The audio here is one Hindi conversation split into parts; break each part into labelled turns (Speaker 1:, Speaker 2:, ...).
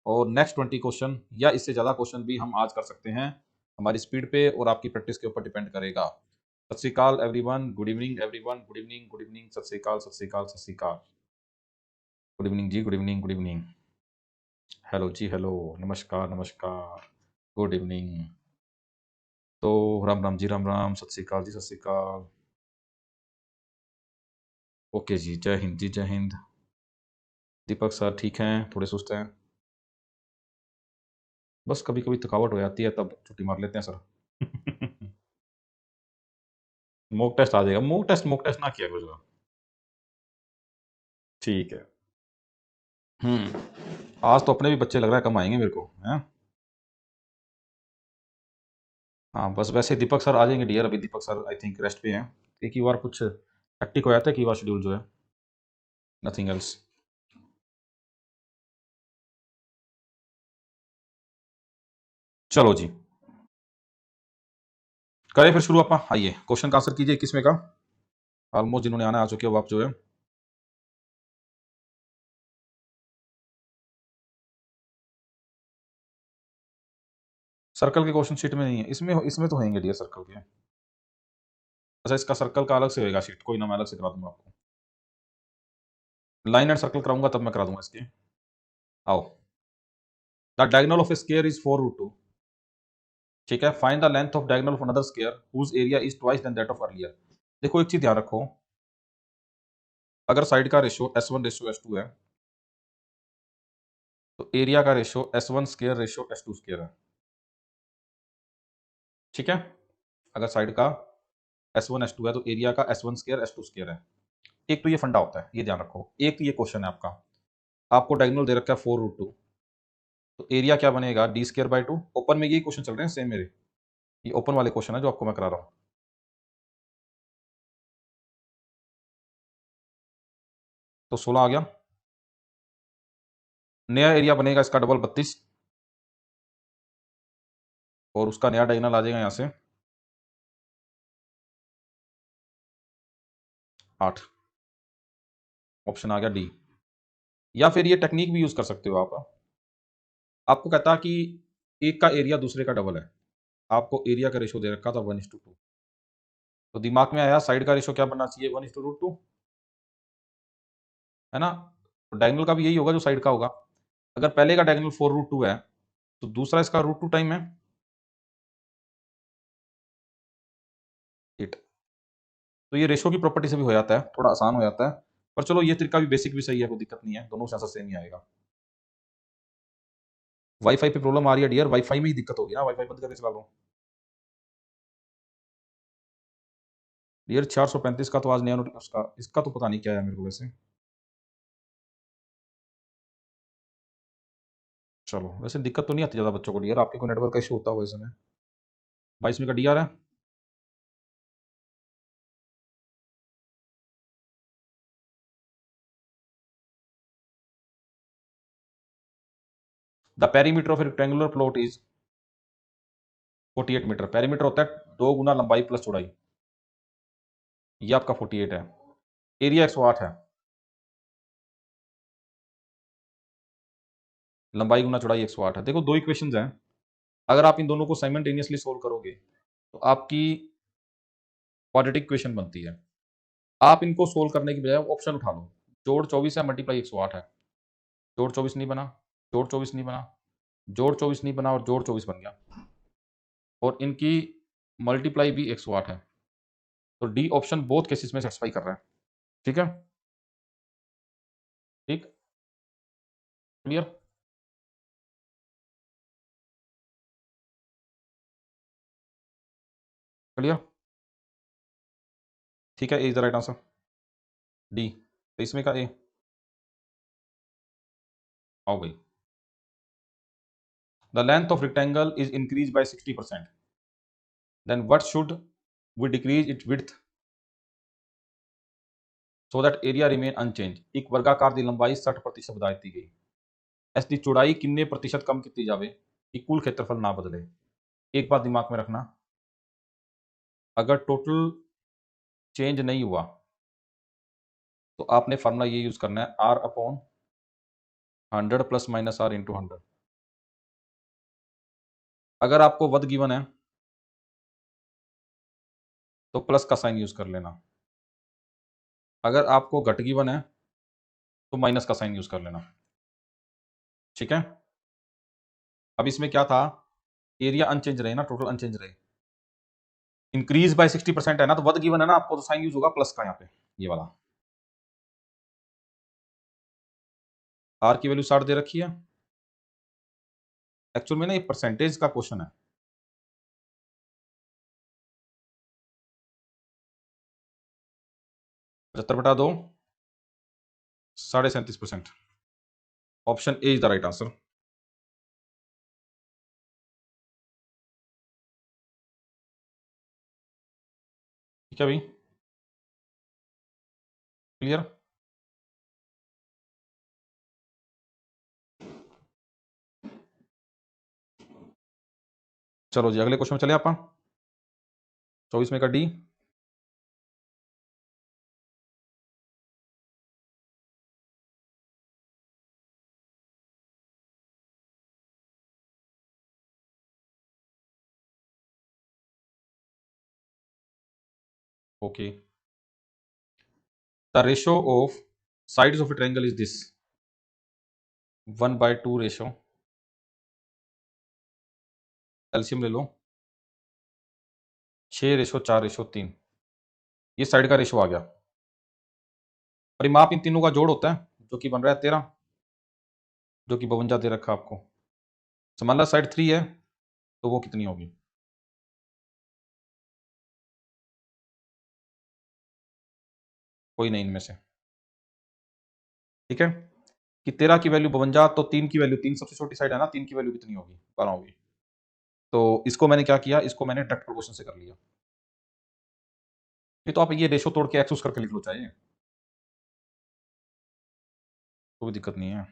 Speaker 1: और नेक्स्ट 20 क्वेश्चन या इससे ज़्यादा क्वेश्चन भी हम आज कर सकते हैं, हमारी स्पीड पे और आपकी प्रैक्टिस के ऊपर डिपेंड करेगा। सत श्री अकाल everyone, good evening everyone, good evening, good evening, सत श्री अकाल, सत श्री अकाल, सत श्री अकाल, गुड इवनिंग जी, good evening, good evening, hello जी, हेलो, नमस्कार, नमस्कार, गुड इवनिंग। तो राम राम जी, राम राम, सत श्री अकाल जी, सत श्री अकाल। ओके जी, जय हिंद जी, जय हिंद। दीपक सर ठीक हैं, थोड़े सुस्त हैं, बस कभी कभी थकावट हो जाती है तब छुट्टी मार लेते हैं सर। मॉक टेस्ट आ जाएगा, मॉक टेस्ट ना किया कुछ। ठीक है। आज तो अपने भी बच्चे लग रहा है कम आएंगे मेरे को, हैं? हाँ बस, वैसे दीपक सर आ जाएंगे डियर, अभी दीपक सर आई थिंक रेस्ट पे हैं। एक ही बार कुछ हेक्टिक हो जाता है, कई बार शेड्यूल जो है, नथिंग एल्स। चलो जी, करें फिर शुरू। आप आइए, क्वेश्चन का आंसर कीजिए 21 में का। ऑलमोस्ट जिन्होंने आना आ चुके हो आप जो है। सर्कल के क्वेश्चन शीट में नहीं है, इसमें इसमें तो होंगे डियर सर्कल के। अच्छा, इसका सर्कल का अलग से होएगा शीट, कोई ना, मैं अलग से करा दूंगा आपको। लाइन एंड सर्कल कराऊंगा तब मैं करा दूंगा इसके। आओ, the diagonal of a square is 4√2। ठीक है, find the length of diagonal of another square whose area is twice than that of earlier. देखो एक चीज ध्यान रखो, अगर साइड का रेशियो S1 रेशियो S2 है, तो एरिया का ratio S1 square ratio S2 square है। ठीक है, अगर साइड का S1 S2 है तो एरिया का S1 स्क्वायर S2 स्क्वायर है। एक तो ये फंडा होता है, ये ध्यान रखो। एक तो ये क्वेश्चन है आपका, आपको डायगोनल दे रखा है 4√2, तो एरिया क्या बनेगा, d²/2। ओपन में यही क्वेश्चन चल रहे हैं सेम मेरे, ये ओपन वाले क्वेश्चन है जो आपको मैं करा रहा हूं। तो 16 आ गया, नया एरिया बनेगा इसका डबल 32, और उसका नया डायगोनल आ जाएगा यहां से 8। ऑप्शन आ गया डी। या फिर ये टेक्निक भी यूज कर सकते हो आप। आपको कहता है कि एक का एरिया दूसरे का डबल है, आपको एरिया का रेशियो दे रखा था 1:2, तो दिमाग में आया साइड का रेशियो क्या बनना चाहिए, 1:√2, है ना? तो डायगोनल का भी यही होगा जो साइड का होगा। अगर पहले का डायगोनल 4√2 है, तो दूसरा इसका √2 टाइम है 8। तो ये रेशियो की प्रॉपर्टी से भी हो जाता है, थोड़ा आसान हो जाता है, पर चलो ये तरीका भी बेसिक भी सही है, कोई दिक्कत नहीं है, दोनों से आंसर सेम ही आएगा। वाईफाई पे प्रॉब्लम आ रही है डियर, वाईफाई में ही दिक्कत होगी ना, वाईफाई बंद करके चला लो डियर। 435 का तो आज नया नोटिस उसका, इसका तो पता नहीं क्या है मेरे को वैसे। चलो, वैसे दिक्कत तो नहीं आती ज़्यादा बच्चों को डियर, आपके को नेटवर्क का इशू होता होगा इस समय। 22 में का डी आ रहा है। The perimeter of a rectangular plot is 48 metre. Perimeter होता है 2 गुना लंबाई प्लस चौड़ाई, ये आपका 48 है। एरिया 108 है, लंबाई गुना चौड़ाई 108 है। देखो दो इक्वेशंस हैं, अगर आप इन दोनों को साइमल्टेनियसली सोल्व करोगे तो आपकी क्वाड्रेटिक इक्वेशन बनती है। आप इनको सोल्व करने की बजाय ऑप्शन उठा लो, जोड़ 24 है मल्टीप्लाई 108 है। जोड़ 24 नहीं बना, जोड़ 24 नहीं बना, जोड़ 24 नहीं बना, और जोड़ 24 बन गया, और इनकी मल्टीप्लाई भी 108 है। तो डी ऑप्शन बोथ केसेस में सेटिस्फाई कर रहा है। ठीक है, ठीक, क्लियर, क्लियर। ठीक है, A is the right answer, D. तो इसमें का ए, आओ भाई। The length of rectangle is increase by 60%, then what should we decrease it width so that area remain unchange. एक वर्गाकार दी लंबाई 60% ਵਧਾ ਦਿੱਤੀ गई, इसकी चौड़ाई कितने प्रतिशत कम की जावे कि कुल क्षेत्रफल ना बदले। एक बात दिमाग में रखना, अगर टोटल चेंज नहीं हुआ तो आपने फार्मूला ये यूज करना है, R/100 + -R × 100। अगर आपको वध गिवन है तो प्लस का साइन यूज कर लेना, अगर आपको घट गिवन है तो माइनस का साइन यूज कर लेना। ठीक है, अब इसमें क्या था, एरिया अनचेंज रहे ना, टोटल अनचेंज रहे, इंक्रीज बाय 60% है ना, तो वध गिवन है ना आपको, तो साइन यूज होगा प्लस का, यहाँ पे ये वाला। आर की वैल्यू 60 दे रखी है, एक्चुअल में ना ये परसेंटेज का क्वेश्चन है। 75/2 37.5%, option A is the right answer. ठीक है भाई, क्लियर। चलो जी अगले क्वेश्चन में चले आप, 24 में का D. Okay, the ratio of sides of A triangle is this, 1/2 ratio, LCM ले लो, 6:4:3, ये साइड का रेशियो आ गया। परिमाप इन तीनों का जोड़ होता है, जो कि बन रहा है 13, जो कि 52 दे रखा आपको। तो मान लो साइड 3 है, तो वो कितनी होगी, कोई नहीं इनमें से। ठीक है, कि 13 की वैल्यू 52, तो 3 की वैल्यू, 3 सबसे छोटी साइड है ना, 3 की वैल्यू कितनी होगी, 12 होगी। तो इसको मैंने क्या किया, इसको मैंने डायरेक्ट प्रोपोर्शन से कर लिया। ये तो आप ये रेशो तोड़ के एक्स करके लिख लो चाहिए, कोई दिक्कत नहीं है।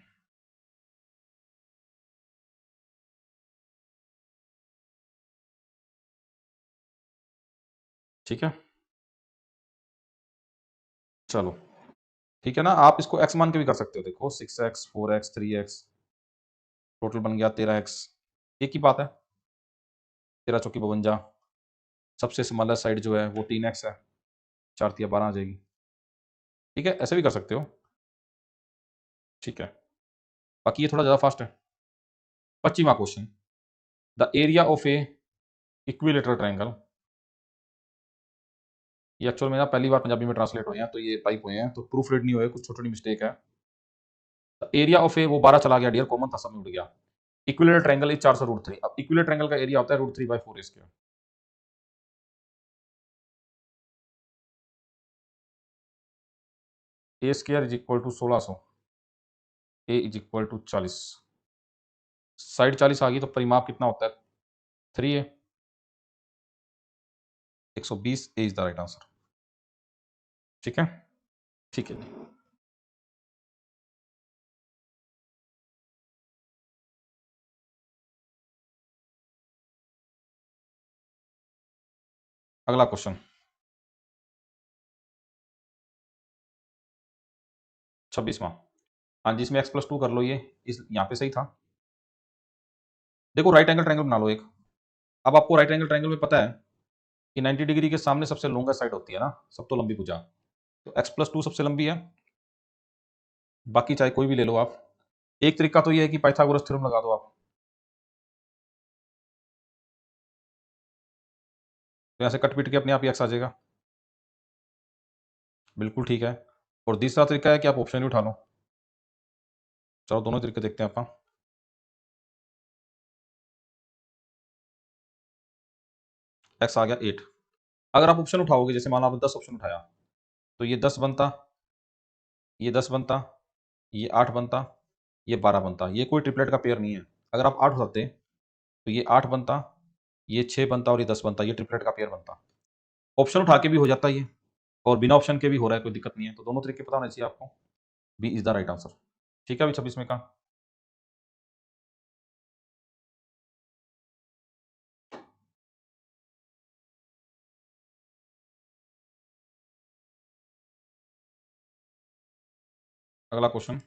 Speaker 1: ठीक है, चलो ठीक है ना, आप इसको एक्स मान के भी कर सकते हो, देखो 6x 4x 3x, टोटल बन गया 13x, एक ही बात है, 13×4=52, सबसे स्मॉलर साइड जो है वो 3x है, 4×3=12 आ जाएगी। ठीक है, ऐसे भी कर सकते हो। ठीक है, बाकी ये थोड़ा ज़्यादा फास्ट है। 25वां question, the area of a equilateral triangle, ये एक्चुअल में ना पहली बार पंजाबी में ट्रांसलेट हुए हैं, तो ये टाइप हुए हैं, तो प्रूफ रीड नहीं हुए, कुछ छोटी छोटी मिस्टेक है। एरिया ऑफ ए, वो 12 चला गया डियर, कॉमन था सब में उड़ गया। इक्विलेटरल ट्रायंगल इज 400√3, अब इक्विलेटरल ट्रायंगल का एरिया होता है √3/4 a square is equal to 1600, a is equal to 40, side 40 आ गई, तो परिमाप कितना होता है 3a, 120, a is the right answer. ठीक है, ठीक है जी। अगला क्वेश्चन 26वां, हाँ जी, इसमें x+2 कर लो, ये इस यहाँ पे सही था। देखो राइट एंगल ट्रायंगल बना लो एक, अब आपको राइट एंगल ट्रायंगल में पता है कि 90 डिग्री के सामने सबसे लॉन्गर साइड होती है ना, सब तो लंबी भुजा, तो x+2 सबसे लंबी है, बाकी चाहे कोई भी ले लो आप। एक तरीका तो ये है कि पाइथागोरस थ्योरम लगा दो आप, तो यहाँ से कट पीट के अपने आप ही x आ जाएगा, बिल्कुल ठीक है। और दूसरा तरीका है कि आप ऑप्शन ही उठा लो, चलो दोनों तरीके देखते हैं आप। x आ गया 8, अगर आप ऑप्शन उठाओगे, जैसे मान लो आपने 10 ऑप्शन उठाया, तो ये 10 बनता, ये 10 बनता, ये 8 बनता, ये 12 बनता, ये कोई ट्रिपलेट का पेयर नहीं है। अगर आप 8 उठाते तो ये 8 बनता, ये 6 बनता और ये 10 बनता, ये ट्रिपलेट का पेयर बनता। ऑप्शन उठा के भी हो जाता है ये, और बिना ऑप्शन के भी हो रहा है, कोई दिक्कत नहीं है, तो दोनों तरीके पता होना चाहिए आपको। B is the right answer. ठीक है अभी 26 में का, अगला क्वेश्चन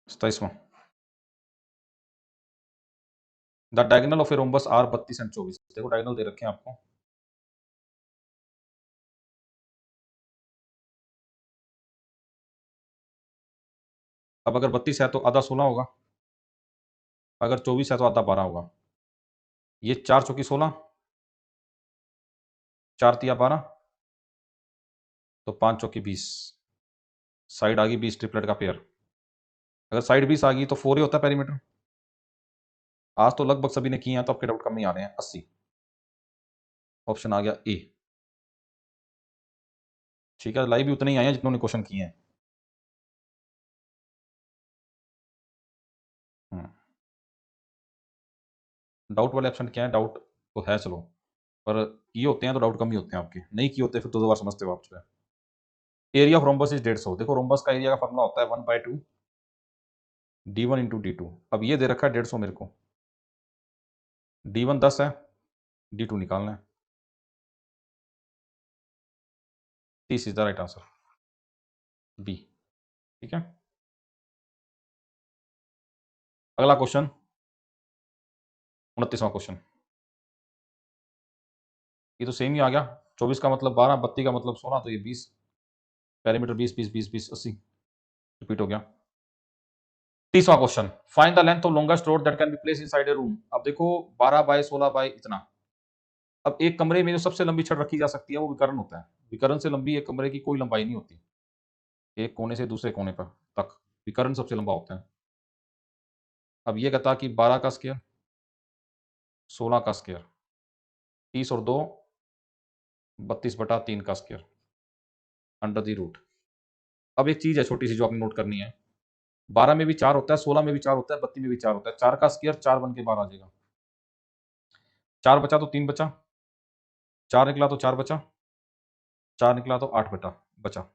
Speaker 1: 27वां, the diagonal of a rhombus are 32 and 24। देखो डायगोनल दे रखे हैं आपको, अब अगर 32 है तो आधा 16 होगा, अगर 24 है तो आधा 12 होगा। ये 4 चौकी 16, 4 तिया 12, तो 5 चौकी 20, साइड आ गई 20 ट्रिपलेट का पेयर। अगर साइड 20 आ गई तो 4 ही होता है पेरीमीटर। आज तो लगभग सभी ने किए हैं, तो आपके डाउट कम ही आ रहे हैं। 80 ऑप्शन आ गया ए। ठीक है, लाइव भी उतने ही आए हैं जितनों ने क्वेश्चन किए हैं। डाउट वाले ऑप्शन क्या है? डाउट तो है चलो, पर किए होते हैं तो डाउट कम ही होते हैं आपके, नहीं किए होते फिर तो 2 बार समझते हो आप जो है। Area of rhombus is 150। देखो रोम्बस का एरिया का फॉर्मूला होता है 1/2 d1 इंटू d2। अब ये दे रखा है 150 मेरे को, d1 10 है, d2 निकालना है। 30 is the right answer, B. ठीक है, अगला क्वेश्चन 29वां क्वेश्चन। ये तो सेम ही आ गया, 24 का मतलब 12, 32 का मतलब 16, तो ये 20, पेरीमीटर 20 20 20 20 80 रिपीट हो गया। 30वां question, find the length of longest road that can be place inside a room. अब देखो 12 बाय 16 बाय इतना, अब एक कमरे में जो सबसे लंबी छड़ रखी जा सकती है वो विकर्ण होता है। विकर्ण से लंबी एक कमरे की कोई लंबाई नहीं होती, एक कोने से दूसरे कोने पर तक विकर्ण सबसे लंबा होता है। अब ये कहता कि 12 का स्क्वायर, 16 का स्क्वायर, 30 और 2 32/3 का स्क्वायर अंडर द रूट। अब एक चीज है छोटी सी जो आपने नोट करनी है, 12 में भी 4 होता है, 16 में भी 4 होता है, 32 में भी 4 होता है। 4 का स्क्वायर 4 बन के बाहर आ जाएगा, 4 बचा तो 3 बचा, 4 निकला तो 4 बचा, 4 निकला तो 8 बचा।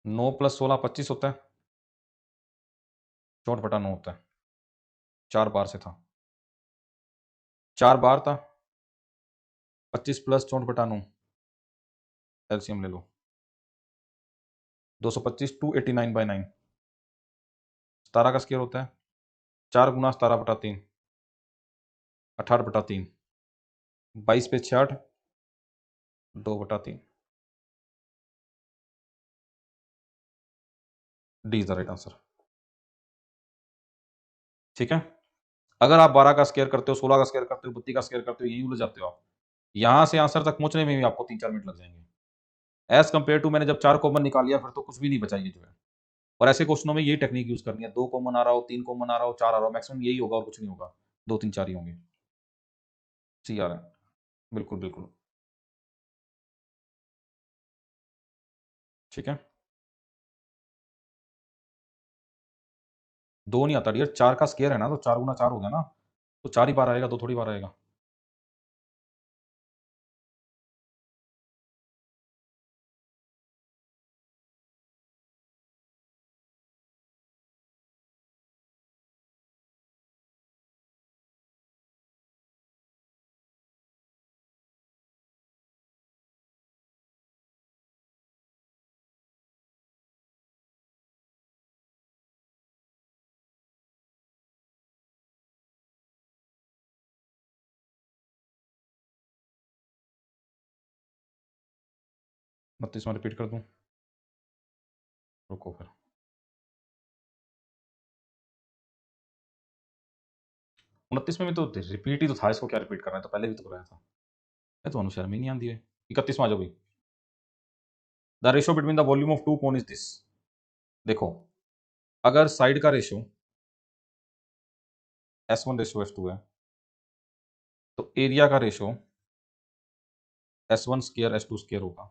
Speaker 1: 9 + 16 25 होता है, 64/9 होता है। 4 बार से था, 4 बार था, 25 + 64/9, एलसीएम ले लो, 225 289/9। 17 का स्क्वायर होता है 4 गुना 17/3, 68/3, 22 पे 66, 2/3। D is the right answer. ठीक है, अगर आप 12 का स्क्वायर करते हो, 16 का स्क्वायर करते हो, 32 का स्क्वायर करते हो, यही उलझ जाते हो आप। यहां से आंसर तक पहुंचने में भी आपको 3-4 मिनट लग जाएंगे। एज कंपेयर टू मैंने जब 4 कॉमन निकाल लिया फिर तो कुछ भी नहीं बचा ये जो है। और ऐसे क्वेश्चनों में यही टेक्निक यूज करनी है, 2 कॉमन आ रहा हो, 3 कॉमन आ रहा हो, 4 आ रहा हो, मैक्सिमम यही होगा और कुछ नहीं होगा, 2 3 4 ही होंगे। सी आ रहा है, बिल्कुल बिल्कुल। ठीक है, 2 नहीं आता डियर, 4 का स्क्वायर है ना, तो 4 गुना 4 हो गया ना, तो 4 ही बार आएगा, 2 थोड़ी बार आएगा। बत्तीस में रिपीट कर दूं, रुको फिर। 29 में भी तो रिपीट ही तो था, इसको क्या रिपीट करना है, तो पहले भी तो कराया था। ये तो अनुशर्म ही नहीं आती है। 31 में आ जाओ भाई। The ratio between the volume of two cone is this. देखो अगर साइड का रेशियो S1:S2 है, तो एरिया का रेशियो S1² होगा।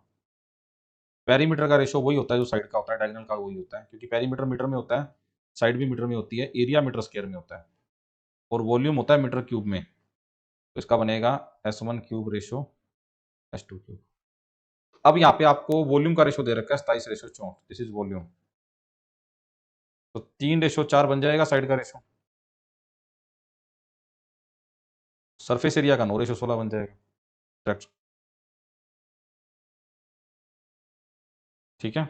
Speaker 1: पेरीमीटर का रेशियो वही होता है जो साइड का होता है, डायगोनल का वही होता है, क्योंकि पेरीमीटर मीटर में होता है, साइड भी मीटर में होती है, एरिया मीटर स्क्वायर में होता है, और वॉल्यूम होता है मीटर क्यूब में। तो इसका बनेगा S1³ - S2³। अब यहाँ पे आपको वॉल्यूम का रेशियो दे रखा है 27:64, दिस इज वॉल्यूम, तो 3:4 बन जाएगा साइड का रेशियो। सरफेस एरिया का 9:16 बन जाएगा, करेक्ट। ठीक है,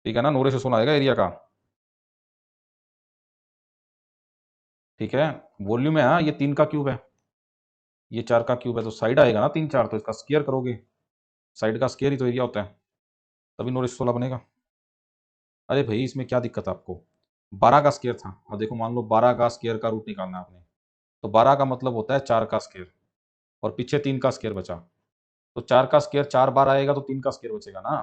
Speaker 1: ठीक है ना, 9:16 आएगा एरिया का। ठीक है, वॉल्यूम है। हाँ, ये 3 का क्यूब है, ये 4 का क्यूब है, तो साइड आएगा ना 3 4, तो इसका स्क्वायर करोगे, साइड का स्क्वायर ही तो एरिया होता है, तभी 9/16 बनेगा। अरे भाई इसमें क्या दिक्कत है आपको, 12 का स्क्वायर था, अब देखो मान लो 12 का स्क्वायर का रूट निकालना है आपने, तो 12 का मतलब होता है 4 का स्क्वायर, और पीछे 3 का स्क्वायर बचा, तो 4 का स्क्वायर 4 बार आएगा तो 3 का स्क्वायर बचेगा ना,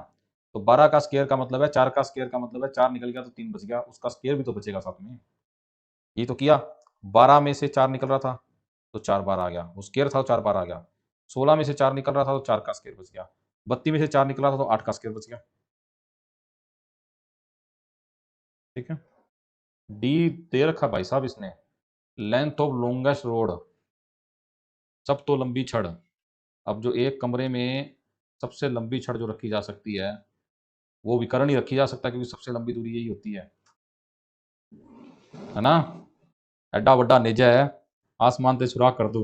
Speaker 1: तो 12 का स्क्वायर का मतलब है 4 का स्क्वायर का मतलब है 4 निकल गया तो 3 बच गया, उसका स्क्वायर भी तो बचेगा साथ में। ये तो किया, 12 में से 4 निकल रहा था तो 4 बार आ गया, वो स्क्वायर था तो 4 बार आ गया, 16 में से 4 निकल रहा था तो 4 का स्क्वायर बच गया, 32 में से 4 निकल रहा था तो 8 का स्क्वायर बच गया। ठीक है, डी दे रखा भाई साहब इसने, लेंथ ऑफ लॉन्गेस्ट रोड, सब तो लंबी छड़। अब जो एक कमरे में सबसे लंबी छड़ जो रखी जा सकती है वो विकर्ण ही रखी जा सकता है, क्योंकि सबसे लंबी दूरी यही होती है ना। एड्डा वड्डा नेजा है, आसमान ते सुराख कर दो।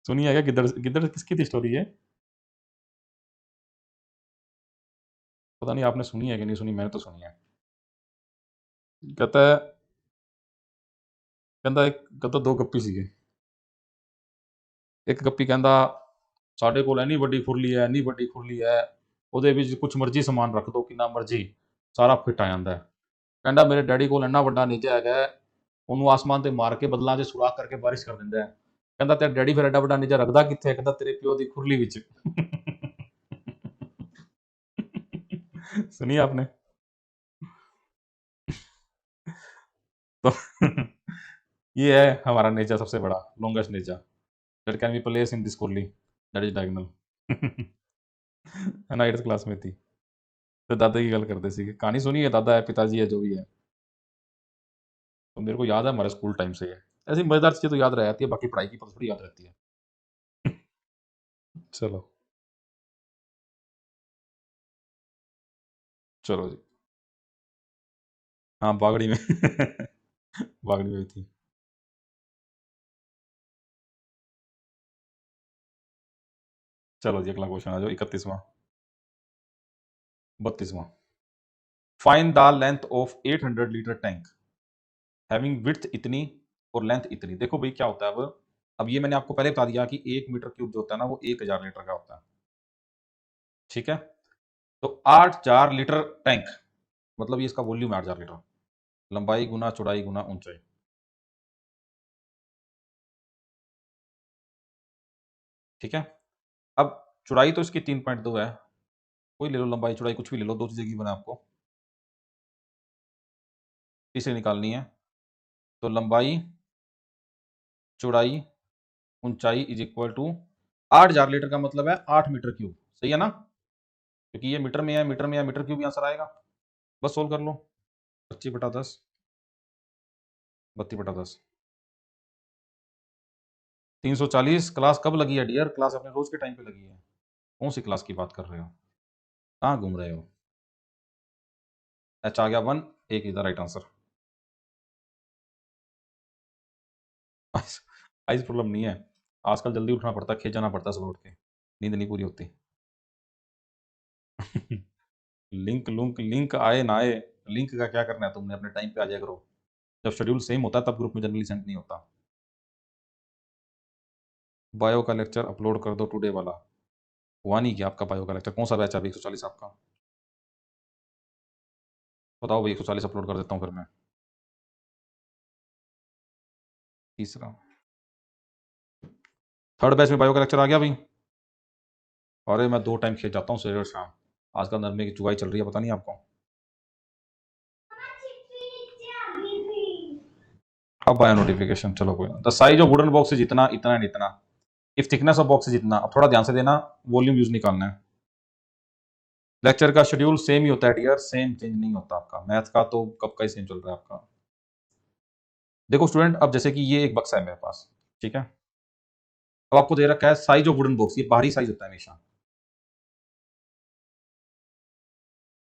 Speaker 1: सुनिए क्या, गिद्दड़ गिद्दड़ किसकी थी स्टोरी है, पता नहीं आपने सुनी है कि नहीं सुनी, मैंने तो सुनी है। कहता है, कहता एक कहता दो गप्पी सीगे, एक गप्पी कहता ਸਾਡੇ ਕੋਲ ਇੰਨੀ ਵੱਡੀ ਖੁਰਲੀ ਹੈ, ਇੰਨੀ ਵੱਡੀ ਖੁਰਲੀ ਹੈ, ਉਹਦੇ ਵਿੱਚ ਕੁਛ ਮਰਜ਼ੀ ਸਮਾਨ ਰੱਖ ਦੋ, ਕਿੰਨਾ ਮਰਜ਼ੀ, ਸਾਰਾ ਫਿੱਟ ਆ ਜਾਂਦਾ ਹੈ। ਕਹਿੰਦਾ ਮੇਰੇ ਡੈਡੀ ਕੋਲ ਇੰਨਾ ਵੱਡਾ ਨੇਜਾ ਹੈਗਾ ਹੈ, ਉਹਨੂੰ ਆਸਮਾਨ ਤੇ ਮਾਰ ਕੇ ਬਦਲਾਂ 'ਚ ਸੁਰਾਖ ਕਰਕੇ ਬਾਰਿਸ਼ ਕਰ ਦਿੰਦਾ ਹੈ। ਕਹਿੰਦਾ ਤੇਰਾ ਡੈਡੀ ਫਿਰ ਐਡਾ ਵੱਡਾ ਨੇਜਾ ਰੱਖਦਾ ਕਿੱਥੇ ਹੈ? ਕਹਿੰਦਾ ਤੇਰੇ ਪਿਓ ਦੀ ਖੁਰਲੀ ਵਿੱਚ। सुनिए आपने तो ये है हमारा नेजा सबसे बड़ा लॉन्गेस्ट नेजा, that can be place in this कुरली, दैट इज डायगोनल। है ना, 8th क्लास में थी, तो दादा की गल करते थे, कहानी सुनी है, दादा है पिताजी है जो भी है, तो मेरे को याद है हमारे स्कूल टाइम से है। ऐसी मजेदार चीजें तो याद रह जाती है, बाकी पढ़ाई की थोड़ी याद रहती है। चलो, चलो जी। हाँ बागड़ी में बागड़ी में थी। चलो जी, अगला क्वेश्चन आ जाओ, 31वां 32वां। Find the length of 800 litre tank having width इतनी और लेंथ इतनी। देखो भाई क्या होता है, अब ये मैंने आपको पहले बता दिया कि 1 मीटर क्यूब जो होता है ना वो 1000 लीटर का होता है। ठीक है, तो 8000 लीटर टैंक, मतलब ये इसका वॉल्यूम है 8000 लीटर, लंबाई गुना चौड़ाई गुना ऊंचाई। ठीक है, अब चौड़ाई तो इसकी 3.2 है, कोई ले लो, लंबाई चौड़ाई कुछ भी ले लो, दो चीजें की बना आपको, तीसरी निकालनी है, तो लंबाई चौड़ाई ऊंचाई इज इक्वल टू 8000 लीटर का मतलब है 8 मीटर क्यूब, सही है ना, क्योंकि ये मीटर में है, मीटर में है, मीटर क्यूब आंसर आएगा। बस सोल्व कर लो, 25/10, 32/10, 340। क्लास कब लगी है डियर, क्लास अपने रोज के टाइम पे लगी है, कौन सी क्लास की बात कर रहे हो, कहाँ घूम रहे हो। एच आ गया 1, एक is the right answer. Ice problem नहीं है, आजकल जल्दी उठना पड़ता है, खेत जाना पड़ता है सुबह उठ के, नींद नहीं पूरी होती। लिंक लुंक लिंक आए ना आए, लिंक का क्या करना है, तुमने अपने टाइम पे आ जाया करो, जब शेड्यूल सेम होता है तब ग्रुप में जनरली सेंड नहीं होता। बायो का लेक्चर अपलोड कर दो टुडे वाला, हुआ नहीं क्या आपका बायो का लेक्चर, कौन सा बैच है अभी 140 आपका, बताओ भाई, 140 अपलोड कर देता हूँ फिर मैं। तीसरा, थर्ड बैच में बायो का लेक्चर आ गया भाई। अरे मैं 2 टाइम खेत जाता हूँ, सवेरे और शाम, आजकल नरमे की चुगाई चल रही है, पता नहीं आपको। अब आया नोटिफिकेशन, चलो कोई ना। The size of wooden box is इतना, इतना एंड इतना, if thickness of box is इतना। अब थोड़ा ध्यान से देना, वॉल्यूम यूज निकालना है। लेक्चर का शेड्यूल सेम ही होता है डियर, सेम चेंज नहीं होता आपका, मैथ का तो कब का ही सेम चल रहा है आपका। देखो स्टूडेंट, अब जैसे कि ये एक बक्सा है मेरे पास, ठीक है, अब आपको दे रखा है साइज ऑफ वुडन बॉक्स, ये बाहरी साइज होता है हमेशा।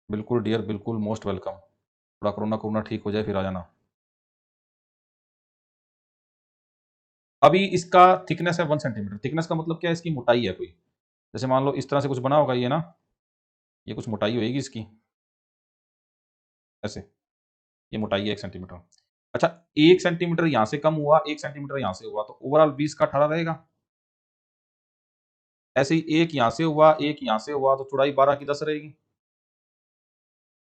Speaker 1: बिल्कुल डियर, बिल्कुल, मोस्ट वेलकम, थोड़ा कोरोना कोरोना ठीक हो जाए फिर आ जाना। अभी इसका थिकनेस है 1 सेंटीमीटर, थिकनेस का मतलब क्या है, इसकी मोटाई है कोई, जैसे मान लो इस तरह से कुछ बना होगा ये ना, ये कुछ मोटाई होगी इसकी, ऐसे, ये मोटाई है 1 सेंटीमीटर। अच्छा, 1 सेंटीमीटर यहाँ से कम हुआ, 1 सेंटीमीटर यहाँ से हुआ, तो ओवरऑल 20 का 18 रहेगा। ऐसे ही एक यहाँ से हुआ, एक यहाँ से हुआ, तो चौड़ाई 12 की 10 रहेगी।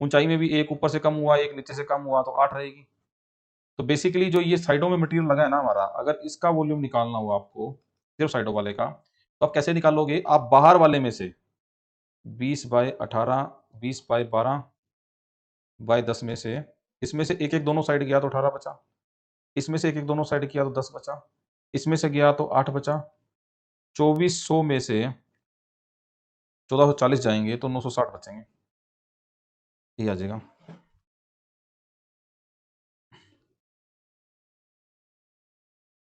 Speaker 1: ऊंचाई में भी एक ऊपर से कम हुआ, एक नीचे से कम हुआ, तो 8 रहेगी। तो बेसिकली जो ये साइडों में मटेरियल लगा है ना हमारा, अगर इसका वॉल्यूम निकालना हो आपको सिर्फ साइडों वाले का, तो आप कैसे निकालोगे? आप बाहर वाले में से 20/18, 20/12/10 में से, इसमें से एक एक दोनों साइड गया तो 18 बचा, इसमें से एक एक दोनों साइड किया तो 10 बचा, इसमें से गया तो 8 बचा, 2400 में से 1440 जाएंगे तो 960 बचेंगे। ये आ जाएगा।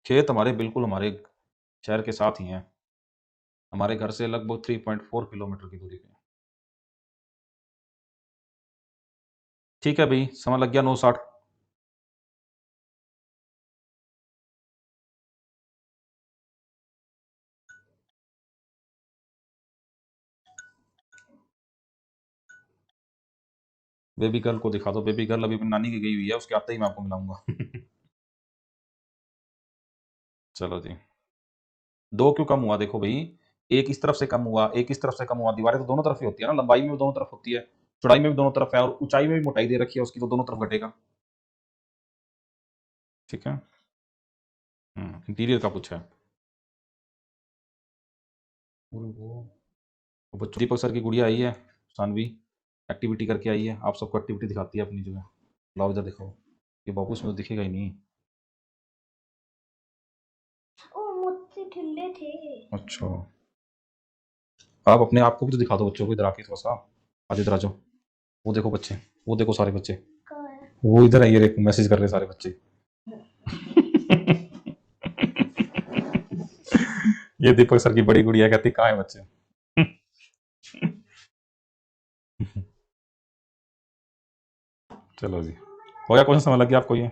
Speaker 1: खेत हमारे बिल्कुल हमारे शहर के साथ ही हैं, हमारे घर से लगभग 3.4 किलोमीटर की दूरी पे। ठीक है भाई, समय लग गया 960। बेबी गर्ल को दिखा दो, बेबी गर्ल अभी अपनी नानी की गई हुई है, उसके आते ही मैं आपको मिलाऊंगा। चलो जी, दो क्यों कम हुआ? देखो भाई, एक इस तरफ से कम हुआ, एक इस तरफ से कम हुआ। दीवारें तो दोनों तरफ ही होती है ना, लंबाई में भी दोनों तरफ होती है, चौड़ाई में भी दोनों तरफ है, और ऊंचाई में भी मोटाई दे रखी है उसकी, तो दोनों तरफ घटेगा। ठीक है। इंटीरियर का पूछा है। वो बच्चों, दीपक सर की गुड़िया आई है, सानवी, एक्टिविटी करके आई है, आप सबको एक्टिविटी दिखाती है अपनी जो है। लाओ इधर दिखाओ, ये बाबू इसमें तो दिखेगा ही नहीं।
Speaker 2: ओ मुझसे ठिल्ले थे।
Speaker 1: अच्छा, आप अपने आप को भी तो दिखा दो बच्चों को, इधर आके थोड़ा सा, आज इधर आ जाओ। वो देखो बच्चे, वो देखो सारे बच्चे, वो इधर है, ये मैसेज कर रहे सारे बच्चे। ये दीपक सर की बड़ी गुड़िया कहती कहाँ है बच्चे। चलो जी, हो गया क्वेश्चन, समझ लग गया आपको ये?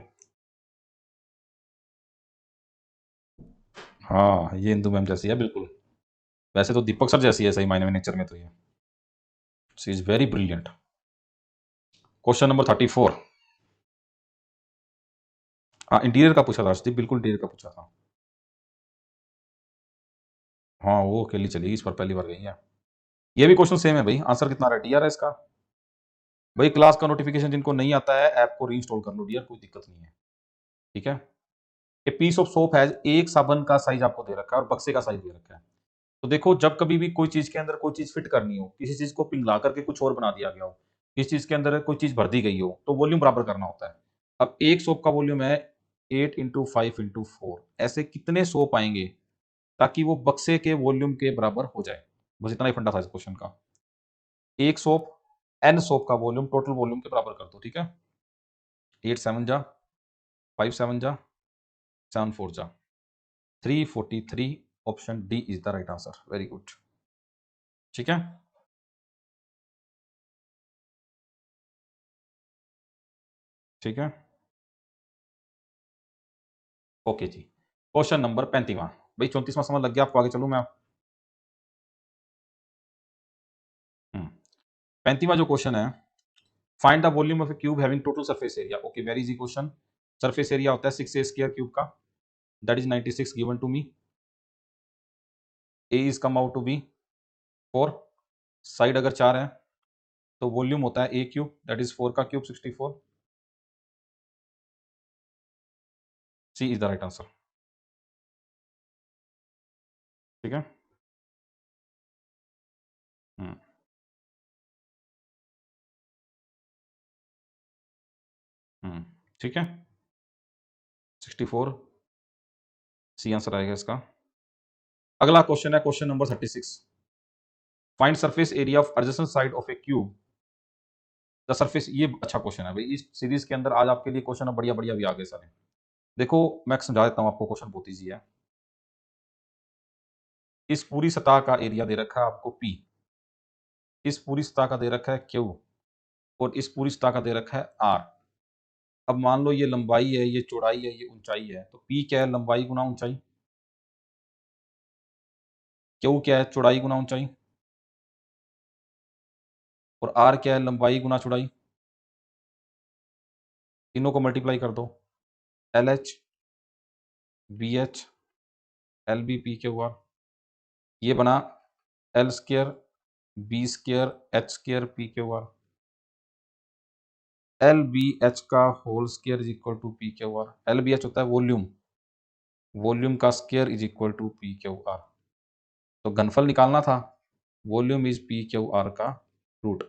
Speaker 1: हाँ, ये इंदु मैम जैसी है बिल्कुल, वैसे तो दीपक सर जैसी है सही मायने में नेचर में, तो ये she is very brilliant. Question number 34। हाँ, इंटीरियर का पूछा था अर्शदीप, बिल्कुल इंटीरियर का पूछा था। हाँ, वो अकेली चलेगी, इस पर पहली बार गई है। ये भी क्वेश्चन सेम है भाई, आंसर कितना रहा डियर है इसका? भाई क्लास का नोटिफिकेशन जिनको नहीं आता है, ऐप को रीइंस्टॉल कर लो डियर, कोई दिक्कत नहीं है। ठीक है। ए पीस ऑफ सोप है, एक साबन का साइज आपको दे रखा है और बक्से का साइज दे रखा है। तो देखो, जब कभी भी कोई चीज के अंदर कोई चीज फिट करनी हो, किसी चीज को पिघला करके कुछ और बना दिया गया हो, किसी चीज के अंदर कोई चीज भर दी गई हो, तो वॉल्यूम बराबर करना होता है। अब एक सोप का वॉल्यूम है 8 × 5 × 4, ऐसे कितने सोप आएंगे ताकि वो बक्से के वॉल्यूम के बराबर हो जाए? बस इतना ही फंडा था इस क्वेश्चन का। एक सोप एन सोप का वॉल्यूम टोटल वॉल्यूम के बराबर कर दो। ठीक है, 8 7 जा, 5 7 जा, 7 4 जा, 343। Option D is the right answer. Very good. ठीक है, ठीक है, ओके जी। क्वेश्चन नंबर 35वां, भाई 34वां समझ लग गया आपको? आगे चलूं मैं? 35वां जो क्वेश्चन है, find the volume of a cube having total surface area. Okay, very easy question. Surface area होता है 6a² क्यूब का, that is 96 given to me. A is come out to be 4, side अगर 4 है तो वॉल्यूम होता है ए क्यूब, दैट इज 4 का cube 64। C is the right answer. ठीक है। हम्म, ठीक है, 64 सी आंसर आएगा इसका। अगला क्वेश्चन है question number 36। Find surface area of adjacent side of a cube the surface. ये अच्छा क्वेश्चन है भाई, इस सीरीज के अंदर आज आपके लिए क्वेश्चन बढ़िया बढ़िया भी आ गए सारे। देखो, मैं समझा देता हूं आपको, क्वेश्चन बहुत ईजी है। इस पूरी सतह का एरिया दे रखा है आपको पी, इस पूरी सतह का दे रखा है क्यू, और इस पूरी सतह का दे रखा है आर। अब मान लो ये लंबाई है, ये चौड़ाई है, ये ऊंचाई है, तो पी क्या है? लंबाई गुना ऊंचाई। क्यू क्या है? चौड़ाई गुना ऊंचाई। और आर क्या है? लंबाई गुना चौड़ाई। तीनों को मल्टीप्लाई कर दो, LH BH LB PQR, ये बना L square B square H square PQR, LBH का whole square is equal to PQR। LBH होता है वॉल्यूम, वॉल्यूम का square is equal to PQR। तो घनफल निकालना था, वॉल्यूम इज PQR का रूट।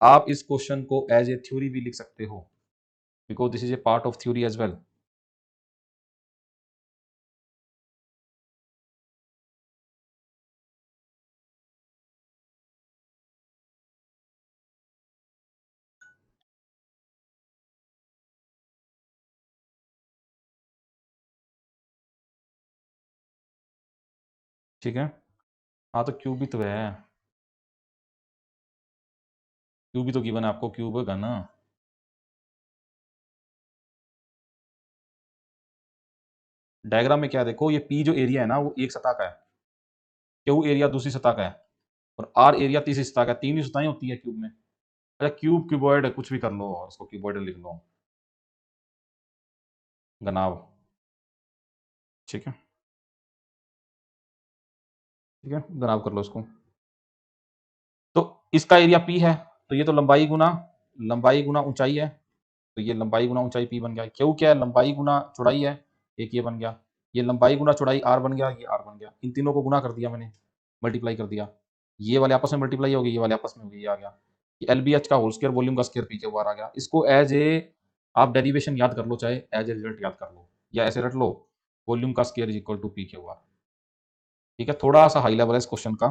Speaker 1: आप इस क्वेश्चन को एज ए थ्योरी भी लिख सकते हो, because this is a part of theory as well. ठीक है, हाँ तो क्यूब भी तो है, क्यूब भी तो गिवन है आपको, क्यूब है ना। डायग्राम में क्या है, देखो ये पी जो एरिया है ना वो एक सतह का है, क्यू एरिया दूसरी सतह का है, और आर एरिया तीसरी सतह का है। तीन ही सतहें होती है क्यूब में। अच्छा क्यूब क्यूबॉइड कुछ भी कर लो, और उसको क्यूबॉइड लिख लो, घनाभ। ठीक है, ठीक है, घनाभ कर लो इसको। तो इसका एरिया पी है, तो ये तो लंबाई गुना ऊंचाई है, तो ये लंबाई गुना ऊंचाई पी बन गया। क्यों क्या है, लंबाई गुना चौड़ाई है, एक ये बन गया। ये लंबाई गुना चौड़ाई आर बन गया, ये आर बन गया। इन तीनों को गुना कर दिया मैंने, मल्टीप्लाई कर दिया, ये वाले आपस में मल्टीप्लाई हो गई, ये वाले आपस में हो गई, ये आ गया। ये LBH का होल स्क्वायर वॉल्यूम का स्क्वायर पी के बाहर आ गया। इसको एज ए आप डेरिवेशन याद कर लो, चाहे एज ए रिजल्ट याद कर लो, या ऐसे रट लो, वॉल्यूम का square is equal to P के बाहर। ठीक है, थोड़ा सा हाई लेवल है इस क्वेश्चन का,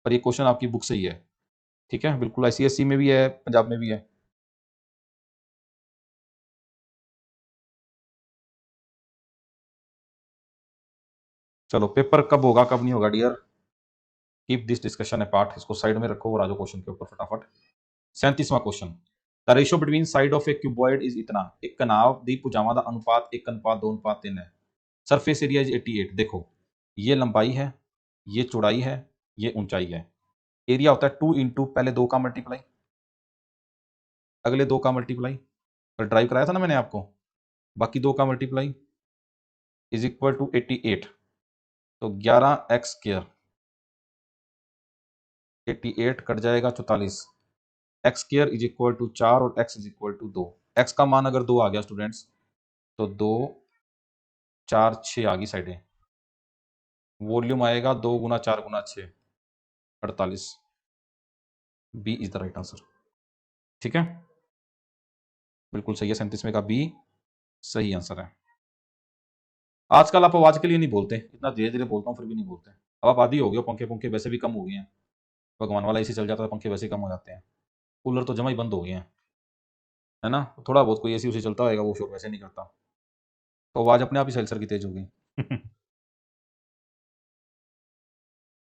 Speaker 1: पर ये क्वेश्चन आपकी बुक से ही है। ठीक है, बिल्कुल ICSE में भी है, पंजाब में भी है। चलो पेपर कब होगा कब नहीं होगा dear, keep this discussion a part, इसको साइड में रखो और आ जाओ क्वेश्चन के ऊपर फटाफट। 37वां क्वेश्चन, the ratio between side of a cuboid is इतना, एक कनाव दी भुजावां दा अनुपात 1:2:3 है। Surface area is 88। देखो ये लंबाई है, ये चौड़ाई है, ये ऊंचाई है। एरिया होता है 2 इंटू पहले 2 का मल्टीप्लाई, अगले 2 का मल्टीप्लाई, पर ड्राइव कराया था ना मैंने आपको, बाकी 2 का मल्टीप्लाई इज इक्वल टू 88। तो 11x स्क्वायर, 88 कट जाएगा 44, x square is equal to 4 और x is equal to 2। x का मान अगर 2 आ गया स्टूडेंट्स, तो 2 4 6 आ गई साइडें, वॉल्यूम आएगा 2 गुना 4 गुना 6 48। B is the right answer. ठीक है, बिल्कुल सही है, 37 में का बी सही आंसर है। आजकल आप आवाज के लिए नहीं बोलते, इतना धीरे धीरे बोलता हूँ फिर भी नहीं बोलते। अब आप आदी हो गए हो, पंखे पंखे वैसे भी कम हो गए हैं, भगवान वाला AC चल जाता है, पंखे वैसे ही कम हो जाते हैं, कूलर तो जमा ही बंद हो गए हैं, है ना। थोड़ा बहुत कोई AC उसी चलता होगा, वो शोर वैसे नहीं करता, तो आवाज अपने आप ही सेंसर की तेज होगी।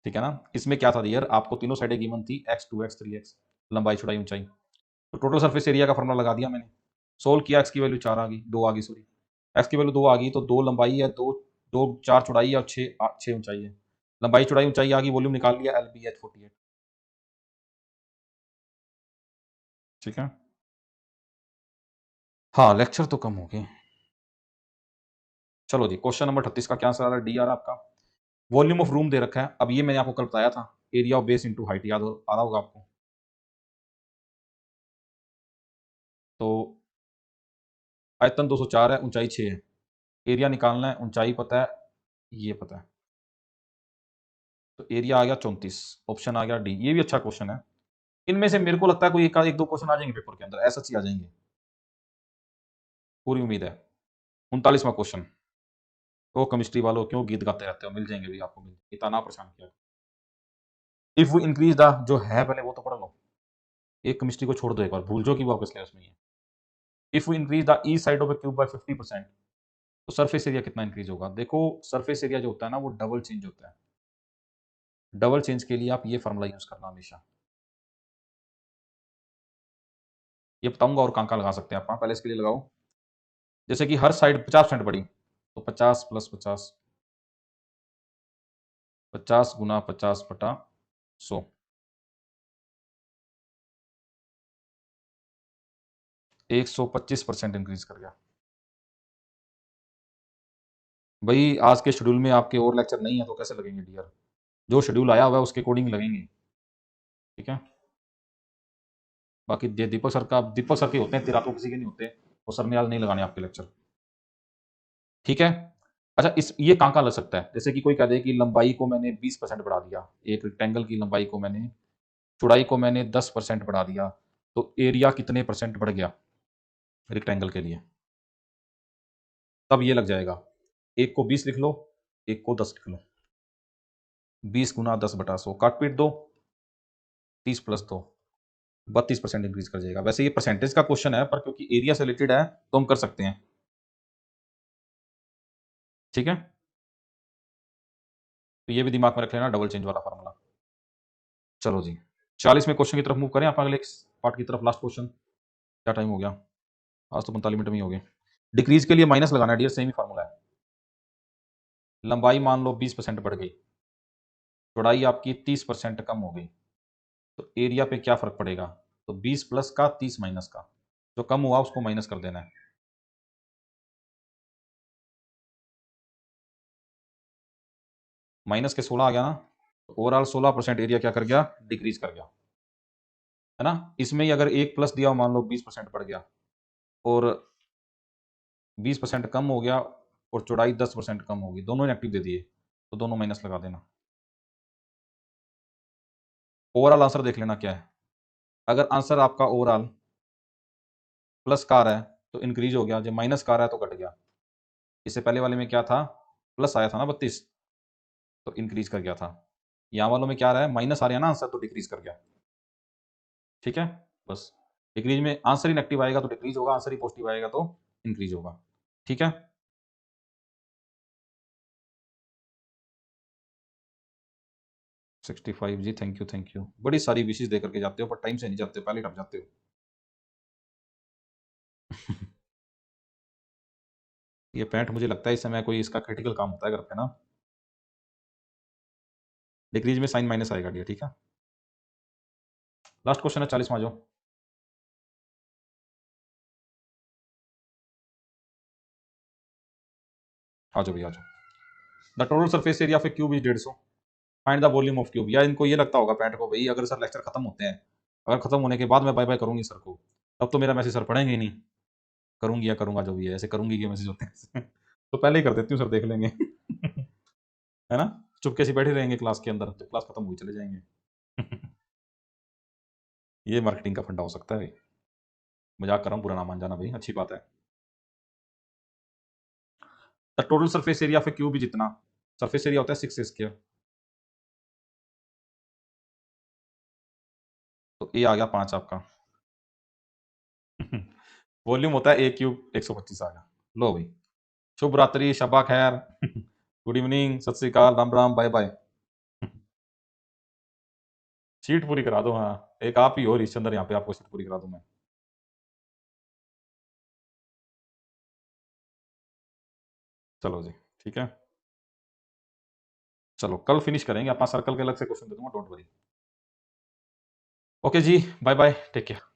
Speaker 1: ठीक है ना। इसमें क्या था यार, आपको तीनों साइडें गिवन थी, x 2x 3x, लंबाई चौड़ाई ऊंचाई। तो टोटल सरफेस एरिया का फॉर्मूला लगा दिया मैंने, सोल्व किया, x की वैल्यू 4 आ गई, 2 आ गई सॉरी, x की वैल्यू 2 आ गई, तो 2 लंबाई है, 2 2 4 चौड़ाई है और 6 ऊंचाई है। लंबाई चौड़ाई ऊंचाई आ गई, वॉल्यूम निकाल लिया, LBH 48। ठीक है, हाँ लेक्चर तो कम हो गए। चलो जी, क्वेश्चन नंबर 38 का क्या आंसर आ रहा है, डी आ रहा है आपका। वॉल्यूम ऑफ रूम दे रखा है, अब ये मैंने आपको कल बताया था, area of base into height, याद आ रहा होगा आपको। तो आयतन 204 है, ऊंचाई 6 है, एरिया निकालना है, ऊंचाई पता है, ये पता है, तो एरिया आ गया 34, ऑप्शन आ गया डी। ये भी अच्छा क्वेश्चन है, इनमें से मेरे को लगता है कोई एक दो क्वेश्चन आ जाएंगे पेपर के अंदर, ऐसा ही आ जाएंगे, पूरी उम्मीद है। 39वां क्वेश्चन, तो केमिस्ट्री वालों क्यों गीत गाते रहते हो, मिल जाएंगे भी आपको, मिल इतना परेशान किया। इफ वी इंक्रीज द, जो है पहले वो तो पढ़ लो, एक केमिस्ट्री को छोड़ दो, एक बार भूल जाओ कि वो आपके सिलेबस में ही है। If we increase the e side of a cube by 50%, तो सरफेस एरिया कितना इंक्रीज होगा। देखो सरफेस एरिया जो होता है ना वो डबल चेंज होता है, डबल चेंज के लिए आप ये फॉर्मूला यूज करना हमेशा, ये बताऊंगा और कहाँ कहाँ लगा सकते हैं आप, पहले इसके लिए लगाओ। जैसे कि हर साइड 50% बढ़ी, तो 50 प्लस 50, 50 गुना 50 बटा 100, 125% इंक्रीज कर गया। भाई आज के शेड्यूल में आपके और लेक्चर नहीं है तो कैसे लगेंगे डियर? जो शेड्यूल आया हुआ है उसके अकॉर्डिंग लगेंगे, ठीक है। बाकी दीपक सर के होते हैं, तेरा तो किसी के नहीं होते, वो सर ने आज नहीं लगाने आपके लेक्चर, ठीक है। अच्छा, इस ये कहाँ लग सकता है? जैसे कि कोई कह दे कि लंबाई को मैंने 20% बढ़ा दिया, एक रेक्टेंगल की लंबाई को मैंने, चौड़ाई को मैंने 10% बढ़ा दिया, तो एरिया कितने परसेंट बढ़ गया रेक्टेंगल के लिए? तब ये लग जाएगा। एक को 20 लिख लो, एक को 10 लिख लो। 20 गुना 10/100 काट पीट दो, 30 + 2 32% इंक्रीज कर जाएगा। वैसे ये परसेंटेज का क्वेश्चन है, पर क्योंकि एरिया से रिलेटेड है तो हम कर सकते हैं, ठीक है। तो ये भी दिमाग में रख लेना, डबल चेंज वाला फार्मूला। चलो जी, 40वें क्वेश्चन की तरफ मूव करें आप, अगले पार्ट की तरफ। लास्ट क्वेश्चन, क्या टाइम हो गया? आज तो 45 मिनट में ही हो गए। डिक्रीज के लिए माइनस लगाना है डियर, सेम ही फार्मूला है। लंबाई मान लो 20% बढ़ गई, चौड़ाई आपकी 30% कम हो गई, तो एरिया पे क्या फर्क पड़ेगा? तो 20 प्लस का 30 माइनस का, जो कम हुआ उसको माइनस कर देना है। माइनस के 16 आ गया ना, तो ओवरऑल 16% एरिया क्या कर गया? डिक्रीज कर गया, है ना। इसमें ही अगर एक प्लस दिया हो, मान लो 20% बढ़ गया और 20% कम हो गया और चौड़ाई 10% कम होगी, दोनों नेगेटिव दे दिए, तो दोनों माइनस लगा देना। ओवरऑल आंसर देख लेना क्या है। अगर आंसर आपका ओवरऑल प्लस का आ रहा है तो इंक्रीज हो गया, जब माइनस का आ रहा है तो घट गया। इससे पहले वाले में क्या था? प्लस आया था ना 32, तो इंक्रीज कर गया था। यहाँ वालों में क्या आ रहा है? माइनस आ रहा है ना आंसर, तो डिक्रीज कर गया, ठीक है। बस डिक्रीज में आंसर ही नेगेटिव आएगा तो डिक्रीज होगा, आंसर ही पॉजिटिव आएगा तो इंक्रीज होगा, ठीक है। Sixty five G, thank you. बड़ी सारी विशेष दे करके जाते हो, पर टाइम से नहीं जाते हो, पहले टप जाते हो। ये पैंट मुझे लगता है इस समय कोई इसका क्रिटिकल काम होता है घर पे ना। डिक्रीज में साइन माइनस आएगा डियर, ठीक है। लास्ट क्वेश्चन है 40वां जो। आ जाओ भैया, आ जाओ। The total surface area of a cube is 150, find the volume of cube. या इनको ये लगता होगा पैंट को, भाई अगर सर लेक्चर खत्म होते हैं, अगर खत्म होने के बाद मैं बाय बाय करूंगी सर को, तब तो मेरा मैसेज सर पढ़ेंगे ही नहीं। करूंगी या करूंगा जो भी है, ऐसे करूंगी कि मैसेज होते हैं तो पहले ही कर देती हूँ सर, देख लेंगे है ना। चुपके से बैठे रहेंगे क्लास के अंदर, तो क्लास खत्म हुई चले जाएंगे ये मार्केटिंग का फंडा हो सकता है। मजाक कर रहा हूँ, बुरा ना मान जाना भाई, अच्छी बात है। The total surface area of a cube जितना, सरफेस एरिया होता है 6 स्क्वायर, तो ए आ गया 5 आपका वॉल्यूम होता है ए क्यूब 125 आ गया। लो भाई, शुभ रात्रि, शबा खैर गुड इवनिंग, सत श्री अकाल, राम राम, बाय बाय सीट पूरी करा दो। हाँ, एक आप ही हो हरिश्चंद्र, यहाँ पे आपको सीट पूरी करा दूं मैं। चलो जी, ठीक है। चलो कल फिनिश करेंगे अपना सर्कल के, अलग से क्वेश्चन दे दूंगा, डोंट वरी। ओके जी, बाय बाय, टेक केयर।